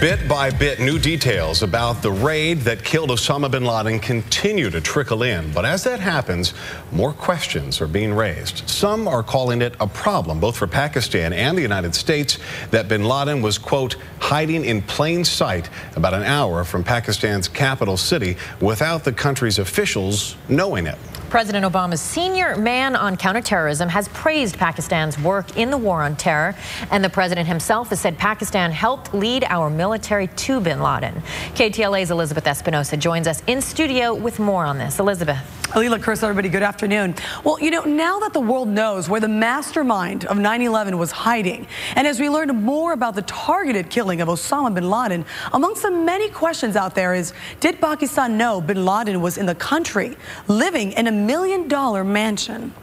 Bit by bit, new details about the raid that killed Osama bin Laden continue to trickle in. But as that happens, more questions are being raised. Some are calling it a problem, both for Pakistan and the United States, that bin Laden was, quote, hiding in plain sight about an hour from Pakistan's capital city without the country's officials knowing it. President Obama's senior man on counterterrorism has praised Pakistan's work in the war on terror, and the president himself has said Pakistan helped lead our military to bin Laden. KTLA's Elizabeth Espinosa joins us in studio with more on this. Elizabeth. Alila, Chris, everybody, good afternoon. Well, you know, now that the world knows where the mastermind of 9/11 was hiding, and as we learned more about the targeted killing of Osama bin Laden, amongst the many questions out there is, did Pakistan know bin Laden was in the country, living in a $1 million mansion?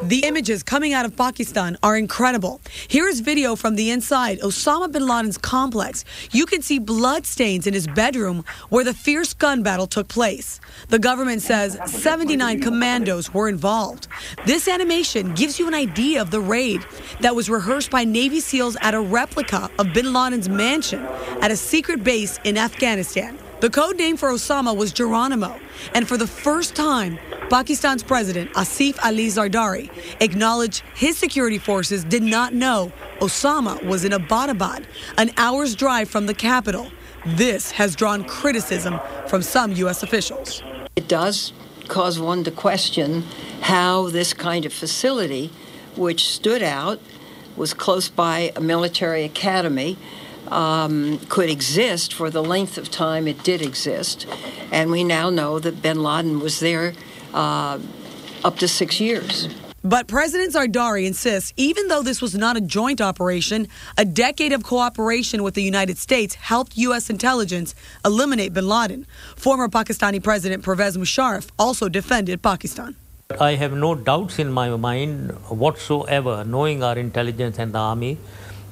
The images coming out of Pakistan are incredible. Here is video from the inside Osama bin Laden's complex. You can see blood stains in his bedroom where the fierce gun battle took place. The government says 79 commandos were involved. This animation gives you an idea of the raid that was rehearsed by Navy SEALs at a replica of bin Laden's mansion at a secret base in Afghanistan. The code name for Osama was Geronimo, and for the first time, Pakistan's president, Asif Ali Zardari, acknowledged his security forces did not know Osama was in Abbottabad, an hour's drive from the capital. This has drawn criticism from some U.S. officials. It does cause one to question how this kind of facility, which stood out, was close by a military academy, could exist for the length of time it did exist. And we now know that bin Laden was there up to 6 years. But President Zardari insists, even though this was not a joint operation, a decade of cooperation with the United States helped U.S. intelligence eliminate bin Laden. Former Pakistani President Pervez Musharraf also defended Pakistan. I have no doubts in my mind whatsoever, knowing our intelligence and the army,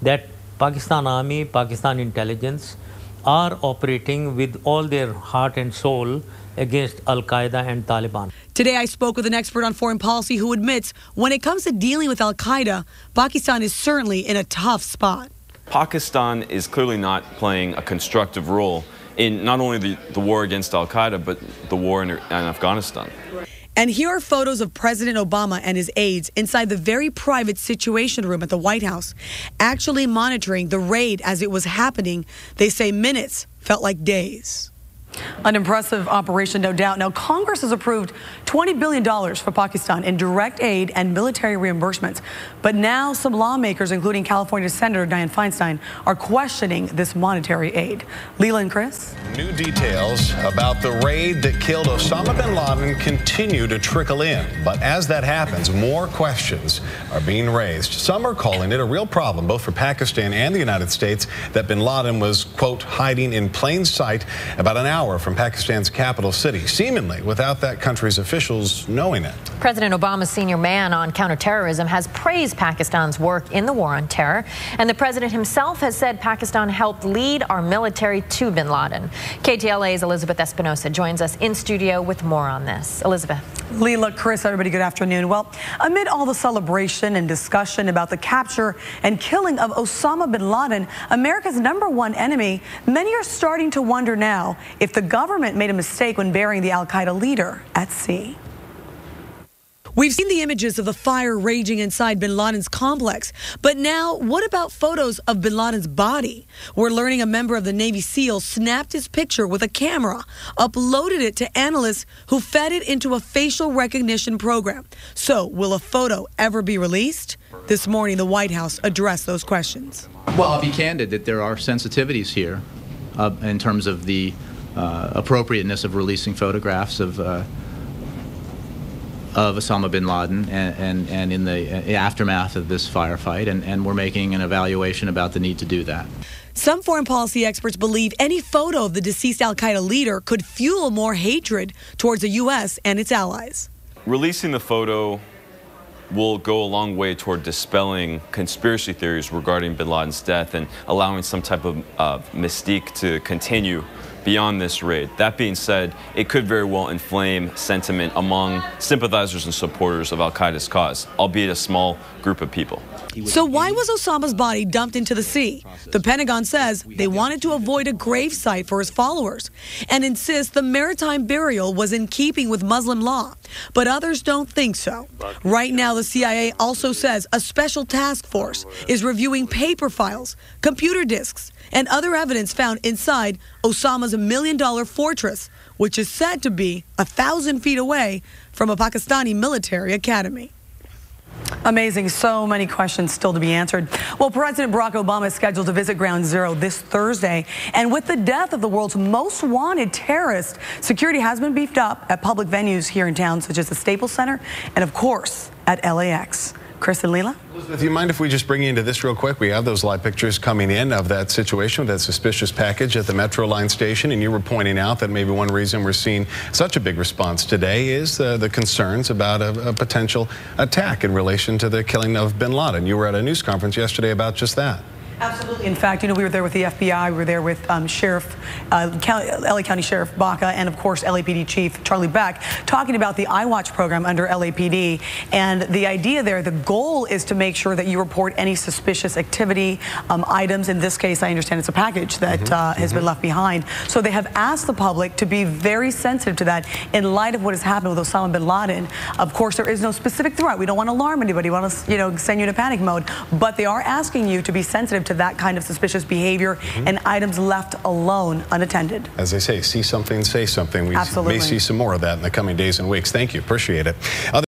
that Pakistan Army, Pakistan intelligence are operating with all their heart and soul against Al-Qaeda and Taliban. Today I spoke with an expert on foreign policy who admits when it comes to dealing with Al-Qaeda, Pakistan is certainly in a tough spot. Pakistan is clearly not playing a constructive role in not only the war against Al-Qaeda, but the war in Afghanistan. And here are photos of President Obama and his aides inside the very private Situation Room at the White House, actually monitoring the raid as it was happening. They say minutes felt like days. An impressive operation, no doubt. Now, Congress has approved $20 billion for Pakistan in direct aid and military reimbursements. But now some lawmakers, including California Senator Dianne Feinstein, are questioning this monetary aid. Leila and Chris? New details about the raid that killed Osama bin Laden continue to trickle in. But as that happens, more questions are being raised. Some are calling it a real problem, both for Pakistan and the United States, that bin Laden was, quote, hiding in plain sight about an hour from Pakistan's capital city, seemingly without that country's officials knowing it. President Obama's senior man on counterterrorism has praised Pakistan's work in the war on terror, and the president himself has said Pakistan helped lead our military to bin Laden. KTLA's Elizabeth Espinosa joins us in studio with more on this. Elizabeth. Leila, Chris, everybody, good afternoon. Well, amid all the celebration and discussion about the capture and killing of Osama bin Laden, America's #1 enemy, many are starting to wonder now if the government made a mistake when burying the Al-Qaeda leader at sea. We've seen the images of the fire raging inside bin Laden's complex, but now what about photos of bin Laden's body? We're learning a member of the Navy SEALs snapped his picture with a camera, uploaded it to analysts who fed it into a facial recognition program. So will a photo ever be released? This morning, the White House addressed those questions. Well, I'll be candid that there are sensitivities here in terms of the appropriateness of releasing photographs of Osama bin Laden and in the aftermath of this firefight, and we're making an evaluation about the need to do that. Some foreign policy experts believe any photo of the deceased Al-Qaeda leader could fuel more hatred towards the U.S. and its allies. Releasing the photo will go a long way toward dispelling conspiracy theories regarding bin Laden's death and allowing some type of mystique to continue beyond this raid. That being said, it could very well inflame sentiment among sympathizers and supporters of al-Qaeda's cause, albeit a small group of people. So why was Osama's body dumped into the sea? The Pentagon says they wanted to avoid a gravesite for his followers and insists the maritime burial was in keeping with Muslim law. But others don't think so. Right now, the CIA also says a special task force is reviewing paper files, computer disks, and other evidence found inside Osama's $1 million fortress, which is said to be 1,000 feet away from a Pakistani military academy. Amazing. So many questions still to be answered. Well, President Barack Obama is scheduled to visit Ground Zero this Thursday. And with the death of the world's most wanted terrorist, security has been beefed up at public venues here in town, such as the Staples Center and, of course, at LAX. Chris and Leila? Elizabeth, do you mind if we just bring you into this real quick? We have those live pictures coming in of that situation with that suspicious package at the Metro Line station, and you were pointing out that maybe one reason we're seeing such a big response today is the concerns about a potential attack in relation to the killing of bin Laden. You were at a news conference yesterday about just that. Absolutely. In fact, we were there with the FBI, we were there with LA County Sheriff Baca, and of course LAPD Chief Charlie Beck, talking about the iWatch program under LAPD. And the idea there, the goal is to make sure that you report any suspicious activity, items. In this case, I understand it's a package that has been left behind. So they have asked the public to be very sensitive to that in light of what has happened with Osama bin Laden. Of course, there is no specific threat. We don't want to alarm anybody. We want to, send you into panic mode. But they are asking you to be sensitive to that kind of suspicious behavior and items left alone unattended. As they say, see something, say something. We may see some more of that in the coming days and weeks. Thank you. Appreciate it.